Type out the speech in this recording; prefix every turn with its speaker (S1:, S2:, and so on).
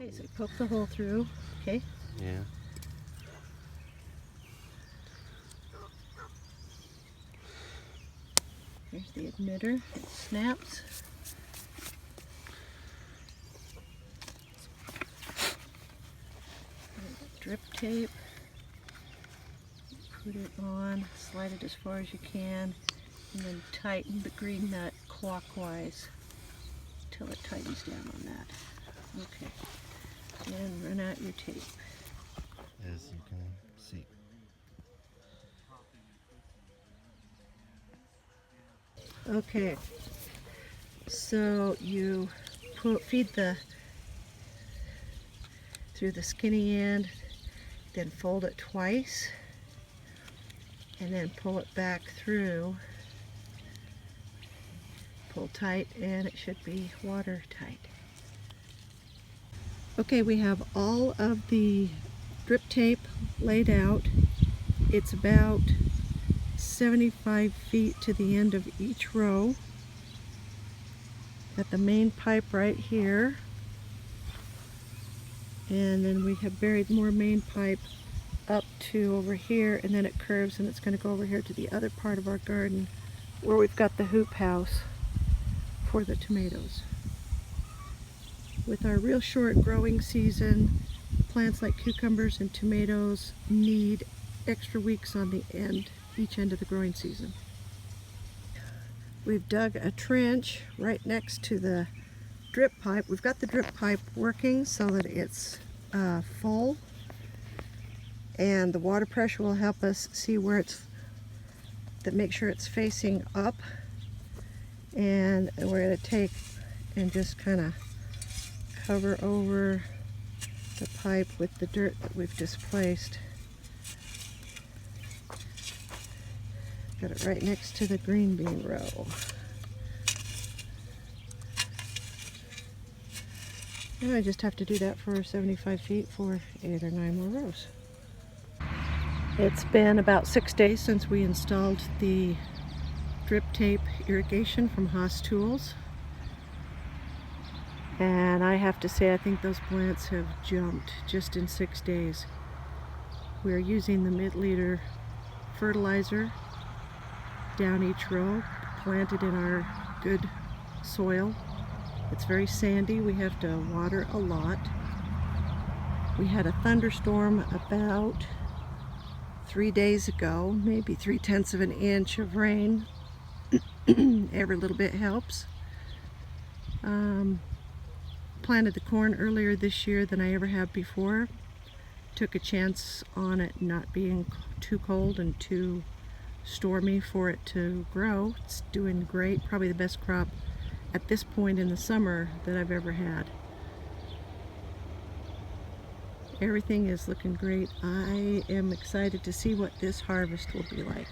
S1: Okay, so poke the hole through, okay?
S2: Yeah.
S1: Here's the emitter. It snaps. Drip tape. Put it on, slide it as far as you can, and then tighten the green nut clockwise till it tightens down on that. Okay. And run out your tape.
S2: As you can see.
S1: Okay. So you feed through the skinny end, then fold it twice, and then pull it back through. Pull tight, and it should be watertight. Okay, we have all of the drip tape laid out. It's about 75 feet to the end of each row. Got the main pipe right here. And then we have buried more main pipe up to over here, and then it curves and it's going to go over here to the other part of our garden where we've got the hoop house for the tomatoes. With our real short growing season, plants like cucumbers and tomatoes need extra weeks on the end, each end of the growing season. We've dug a trench right next to the drip pipe. We've got the drip pipe working so that it's full, and the water pressure will help us see where make sure it's facing up. And we're going to take and just kind of cover over the pipe with the dirt that we've displaced. Got it right next to the green bean row. And I just have to do that for 75 feet for 8 or 9 more rows. It's been about 6 days since we installed the drip tape irrigation from Haas Tools. And I have to say, I think those plants have jumped just in 6 days. We're using the mid-liter fertilizer down each row, planted in our good soil. It's very sandy. We have to water a lot. We had a thunderstorm about 3 days ago, maybe 3/10 of an inch of rain. Every little bit helps. Planted the corn earlier this year than I ever have before. Took a chance on it not being too cold and too stormy for it to grow. It's doing great, probably the best crop at this point in the summer that I've ever had. Everything is looking great. I am excited to see what this harvest will be like.